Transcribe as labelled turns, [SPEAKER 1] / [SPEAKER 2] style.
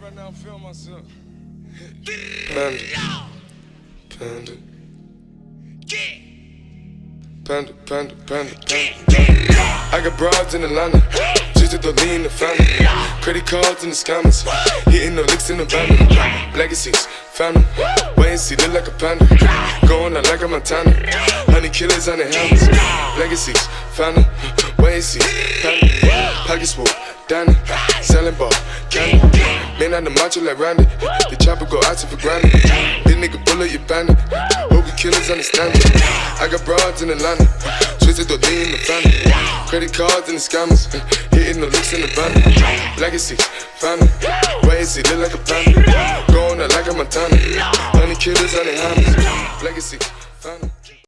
[SPEAKER 1] Right now, I'm feeling myself. Panda. I got broads in Atlanta, just to lean the family. Credit cards in the scammers, hitting the licks in the van. Legacies, found them, wait and see, look like a panda. Going out like a Montana, honey killers on the helmets. Legacies, found them, wait and see, panda. Pockets full, Danny, selling ball, candy. Man on the macho like Randy, the chopper go out to for granted. This nigga bullet, you bandit. Hope you killers understand it. I got broads in Atlanta, twisted the lean in the family. Credit cards and the scammers, hitting the licks in the van. Legacy, family, wait and see, look like a panda. Going out like a Montana, honey killers on the hammers. Legacy.